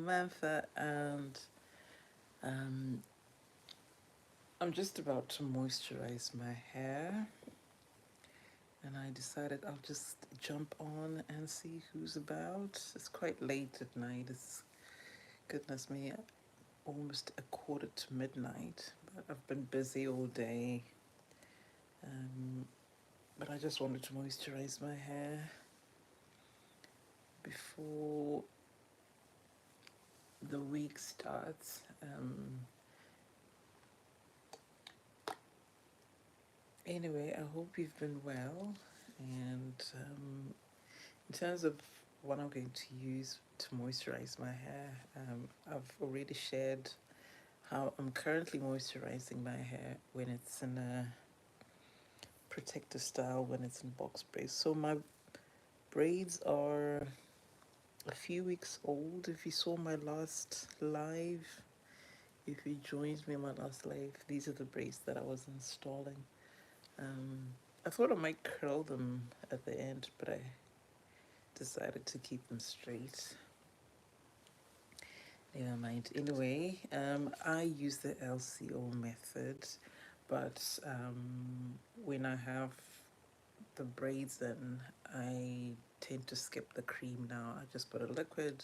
Samantha, and um, I'm just about to moisturize my hair, and I decided I'll just jump on and see who's about. It's quite late at night. It's, goodness me, almost a quarter to midnight, but I've been busy all day. Um, but I just wanted to moisturize my hair before the week starts. Anyway, I hope you've been well. And in terms of what I'm going to use to moisturize my hair, I've already shared how I'm currently moisturizing my hair when it's in a protective style, when it's in box braids. So my braids are a few weeks old. If you saw my last live, if you joined me in my last live, these are the braids that I was installing. Um, I thought I might curl them at the end, but I decided to keep them straight. Never mind. Anyway, I use the LCO method, but when I have the braids in, I tend to skip the cream now. I just put a liquid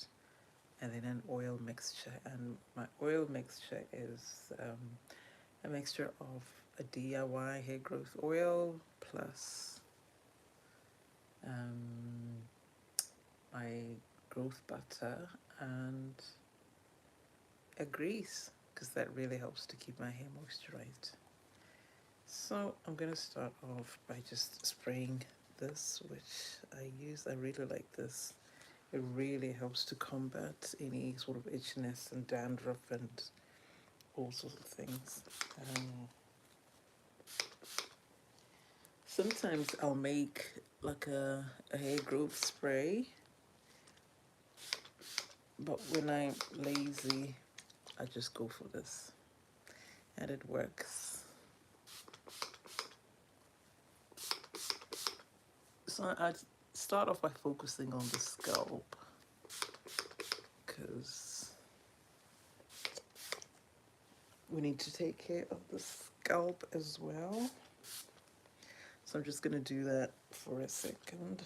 and then an oil mixture. And my oil mixture is a mixture of a DIY hair growth oil plus um, my growth butter and a grease, because that really helps to keep my hair moisturized. So I'm going to start off by just spraying this, which I use. I really like this. It really helps to combat any sort of itchiness and dandruff and all sorts of things. Um, Sometimes I'll make like a hair growth spray, but when I'm lazy, I just go for this, and it works. So I start off by focusing on the scalp, because we need to take care of the scalp as well. So I'm just going to do that for a second.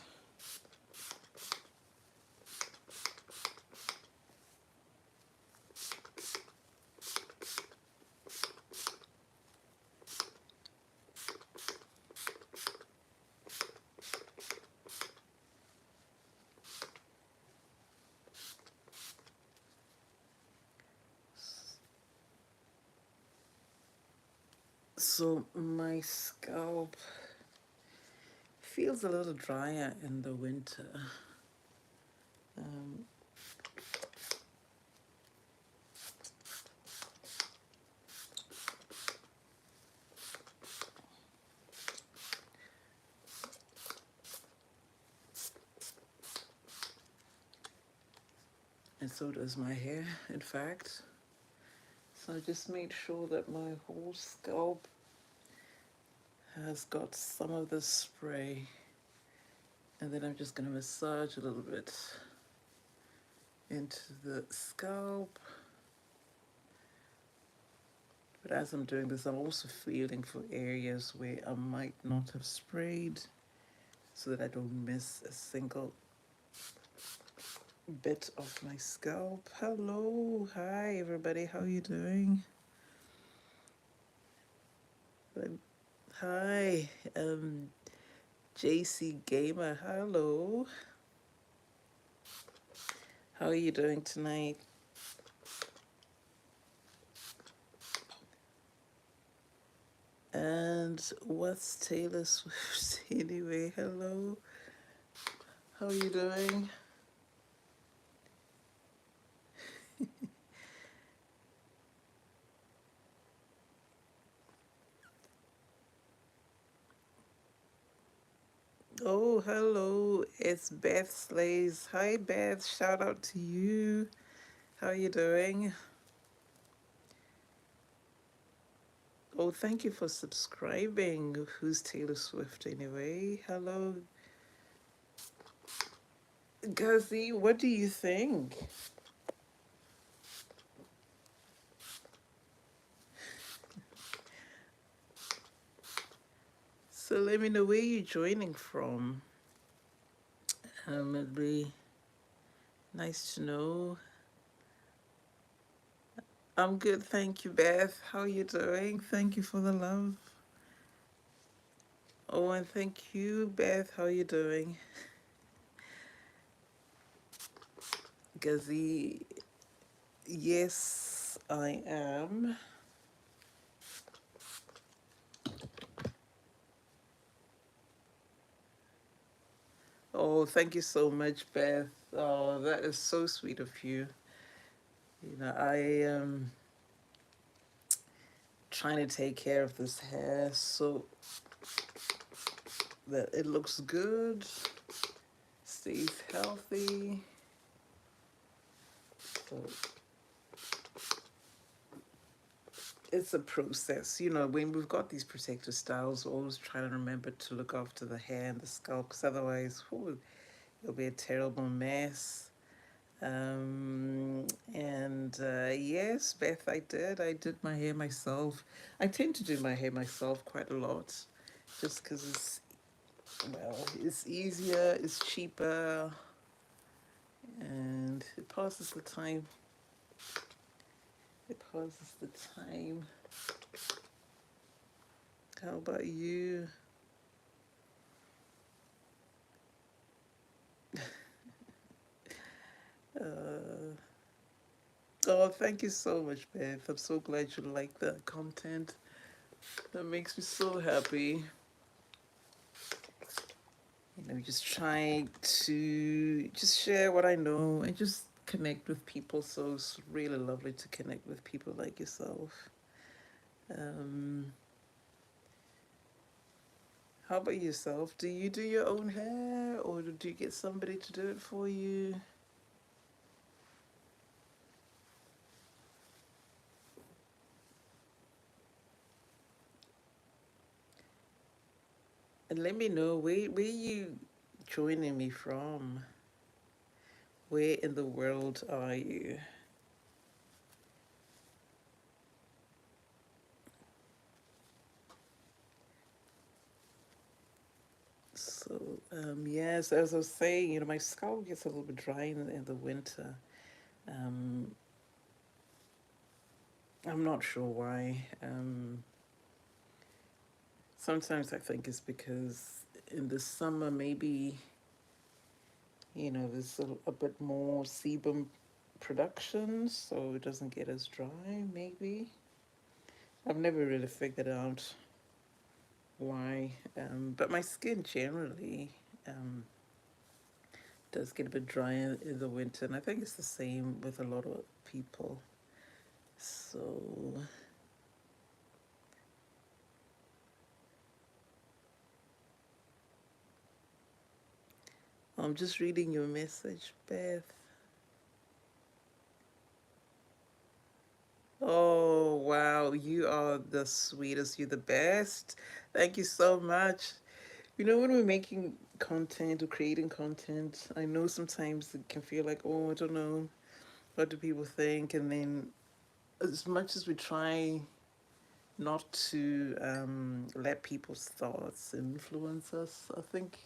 So my scalp feels a little drier in the winter. Um, and so does my hair, in fact. So I just made sure that my whole scalp has got some of this spray. And then I'm just going to massage a little bit into the scalp. But as I'm doing this, I'm also feeling for areas where I might not have sprayed, so that I don't miss a single bit of my scalp. Hello, hi everybody, how are you doing? Hi, JC Gamer, hello. How are you doing tonight? And what's Taylor Swift anyway? Hello, how are you doing? Oh, hello, it's Beth Slays. Hi, Beth, shout out to you. How are you doing? Oh, thank you for subscribing. Who's Taylor Swift anyway? Hello, Guzzy, what do you think? So let me know where you're joining from. It'd be nice to know. I'm good, thank you, Beth. How are you doing? Thank you for the love. Oh, and thank you, Beth. How are you doing? Guzzy, yes, I am. Oh, thank you so much, Beth. Oh, that is so sweet of you. You know, I am trying to take care of this hair so that it looks good, stays healthy. So it's a process. You know, when we've got these protective styles, we're always trying to remember to look after the hair and the scalp, because otherwise, whew, it'll be a terrible mess. Um, and yes, Beth, I did. I did my hair myself. I tend to do my hair myself quite a lot, just because it's easier, it's cheaper, and it passes the time. It passes the time. How about you? Uh, oh, thank you so much, Beth. I'm so glad you like the content. That makes me so happy. You know, just trying to just share what I know and just connect with people. So it's really lovely to connect with people like yourself. Um, how about yourself? Do you do your own hair or do you get somebody to do it for you? And let me know where you joining me from. Where in the world are you? So, yes, as I was saying, you know, my scalp gets a little bit dry in the winter. Um, I'm not sure why. Sometimes I think it's because in the summer, maybe, you know, there's a bit more sebum production, so it doesn't get as dry, maybe. I've never really figured out why. But my skin generally um, does get a bit dry in the winter, and I think it's the same with a lot of people. So, I'm just reading your message, Beth. Oh, wow. You are the sweetest. You're the best. Thank you so much. You know, when we're making content or creating content, I know sometimes it can feel like, oh, I don't know, what do people think? And then, as much as we try not to let people's thoughts influence us, I think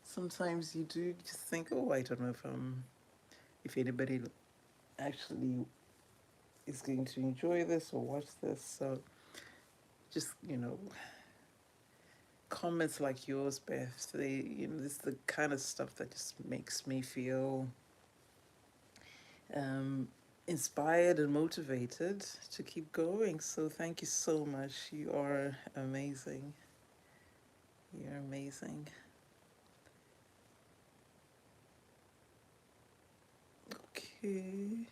sometimes you do just think, oh, I don't know if anybody actually is going to enjoy this or watch this. So just, you know, comments like yours, Beth, you know, this is the kind of stuff that just makes me feel um, inspired and motivated to keep going. So thank you so much. You are amazing. You're amazing. Okay.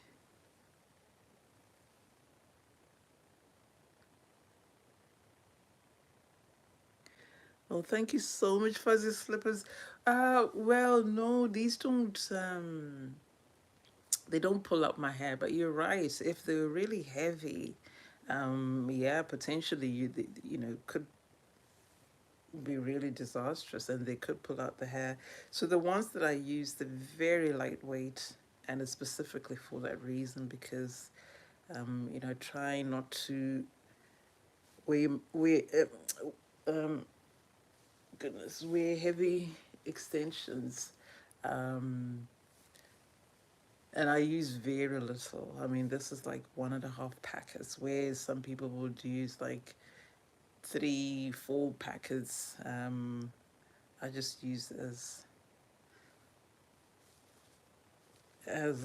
Well, thank you so much, Fuzzy Slippers. Well, no, these they don't pull up my hair, but you're right. If they're really heavy, yeah, potentially you know, could be really disastrous and they could pull out the hair. So the ones that I use, they're very lightweight and it's specifically for that reason because, you know, try not to, we, um, goodness, wear heavy extensions. Um, and I use very little. I mean, this is like 1.5 packets, whereas some people would use like 3, 4 packets. I just use as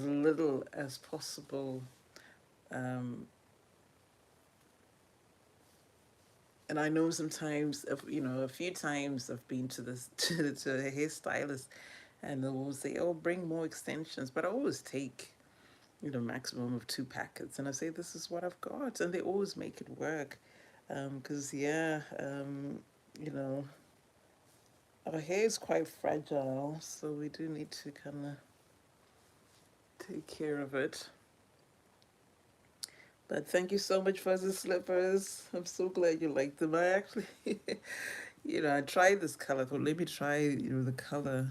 little as possible. Um, and I know sometimes, if you know, a few times I've been to this to a hairstylist, and they'll say, "Oh, bring more extensions," but I always take, you know, maximum of 2 packets, and I say, "This is what I've got," and they always make it work. Because yeah, you know, our hair is quite fragile, so we do need to kind of take care of it. But thank you so much for the slippers. I'm so glad you like them. I actually, you know, I tried this color. I thought, let me try, you know, the color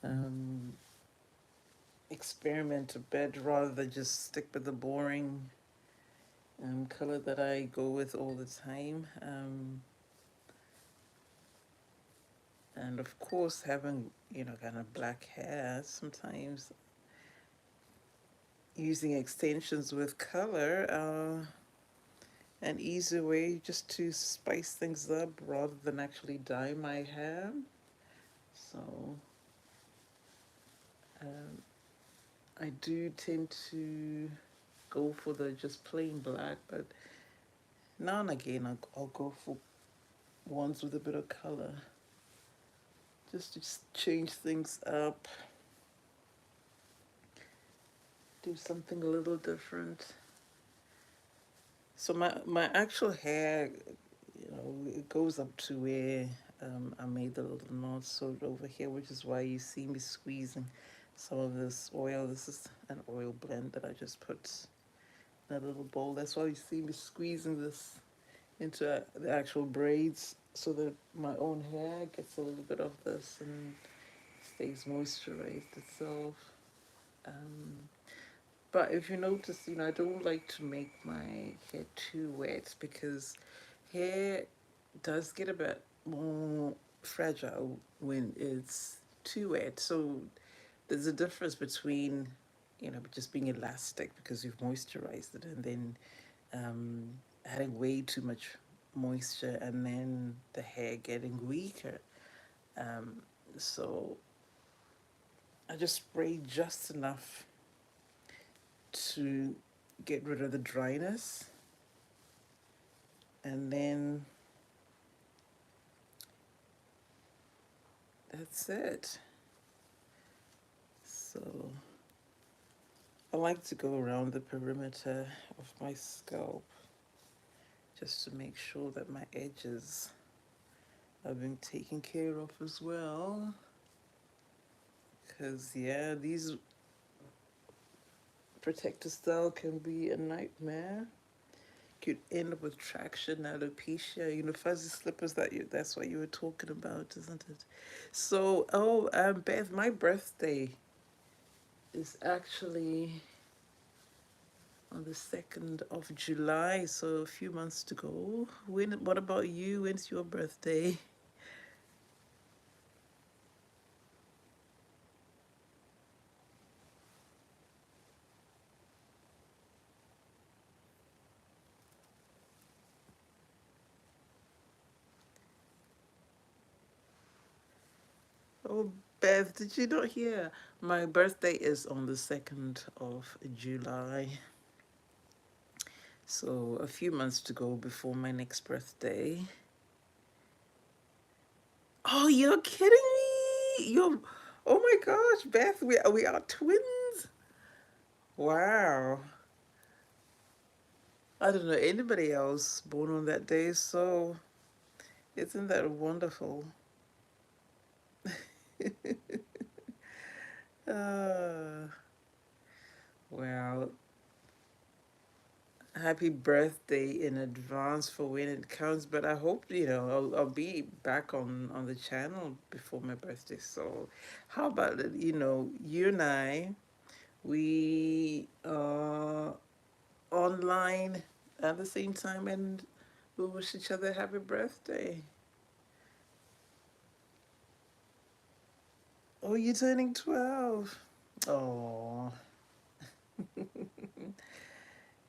um, experiment a bit rather than just stick with the boring color that I go with all the time. And of course, having, you know, kind of black hair, sometimes using extensions with color an easy way just to spice things up rather than actually dye my hair. So um, I do tend to go for the just plain black, but now and again I'll go for ones with a bit of color just to change things up, do something a little different. So my actual hair, you know, it goes up to where I made the little knot sewed over here, which is why you see me squeezing some of this oil. This is an oil blend that I just put in a little bowl. That's why you see me squeezing this into the actual braids so that my own hair gets a little bit of this and stays moisturized itself. Um, but if you notice, you know, I don't like to make my hair too wet because hair does get a bit more fragile when it's too wet. So there's a difference between, you know, just being elastic because you've moisturized it and then um, adding way too much moisture and then the hair getting weaker. Um, so I just spray just enough to get rid of the dryness, and then that's it. So I like to go around the perimeter of my scalp just to make sure that my edges are being taken care of as well. Because, yeah, these protector style can be a nightmare. Could end up with traction, alopecia, you know, fuzzy slippers that's what you were talking about, isn't it? So, Beth, my birthday is actually on the 2nd of July, so a few months to go. What about you? When's your birthday? Oh, Beth, did you not hear? My birthday is on the 2nd of July. So a few months to go before my next birthday. Oh, you're kidding me! Oh my gosh, Beth, we are twins. Wow. I don't know anybody else born on that day, so isn't that wonderful? Uh, well, happy birthday in advance for when it comes. But I hope, you know, I'll be back on the channel before my birthday. So how about it? You know, you and I, we are online at the same time and we'll wish each other happy birthday. Oh, you're turning 12. Oh.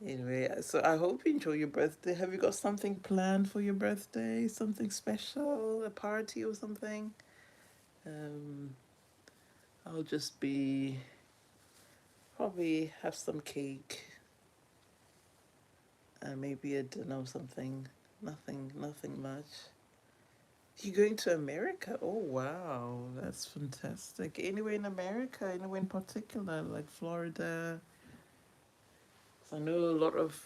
Anyway, so I hope you enjoy your birthday. Have you got something planned for your birthday? Something special? A party or something? Um, I'll just be probably have some cake and maybe a dinner or something. Nothing much. You going to America? Oh wow, that's fantastic. Anywhere in America? Anywhere in particular, like Florida? 'Cause I know a lot of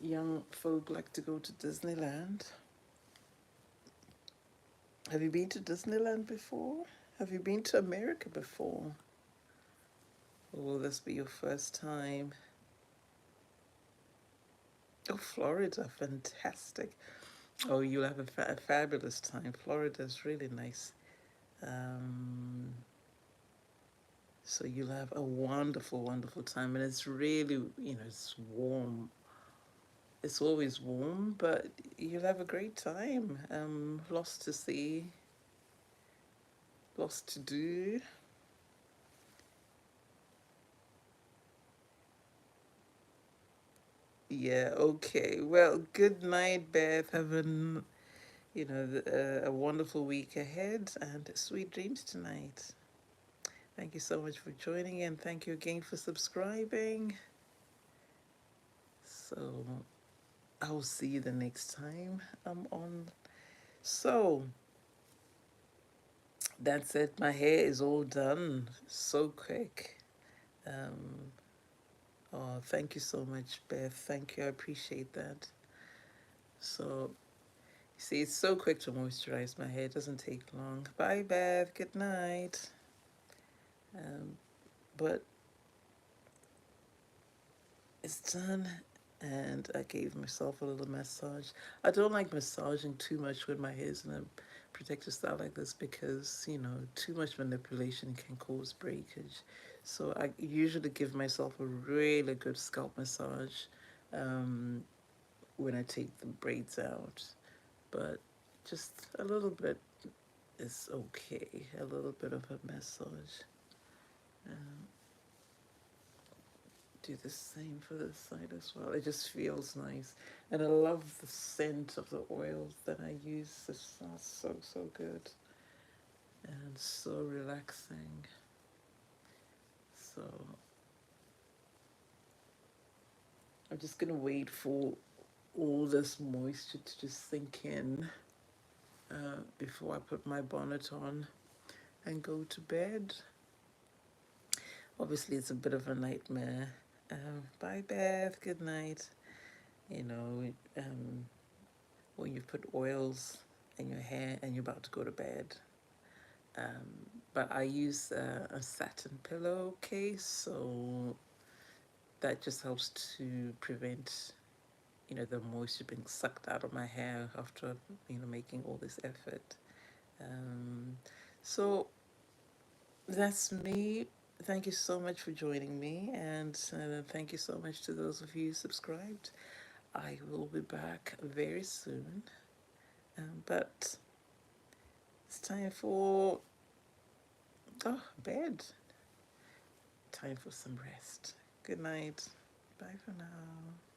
young folk like to go to Disneyland. Have you been to Disneyland before? Have you been to America before? Or will this be your first time? Oh, Florida, fantastic. Oh, you'll have a fabulous time. Florida is really nice. Um, so you'll have a wonderful time. And it's really, it's warm. It's always warm, but you'll have a great time. Lots to see, lots to do. Yeah, okay. Well, good night, Beth. Have a wonderful week ahead and sweet dreams tonight. Thank you so much for joining and thank you again for subscribing. So I'll see you the next time I'm on. So that's it. My hair is all done. So quick. Um, oh, thank you so much, Beth. Thank you. I appreciate that. So, see, it's so quick to moisturize my hair. It doesn't take long. Bye, Beth. Good night. Um, but it's done, and I gave myself a little massage. I don't like massaging too much when my hair's in a protective style like this because, too much manipulation can cause breakage. So I usually give myself a really good scalp massage um, when I take the braids out. But just a little bit is okay. A little bit of a massage. Um, do the same for this side as well. It just feels nice. And I love the scent of the oils that I use. It smells so good and so relaxing. So I'm just gonna wait for all this moisture to just sink in before I put my bonnet on and go to bed. Obviously, it's a bit of a nightmare. Bye, Beth. Good night. You know, when you put oils in your hair and you're about to go to bed. But I use a satin pillowcase, so that just helps to prevent, the moisture being sucked out of my hair after, making all this effort. Um, so that's me. Thank you so much for joining me, and thank you so much to those of you who subscribed. I will be back very soon, but it's time for bed. Time for some rest. Good night. Bye for now.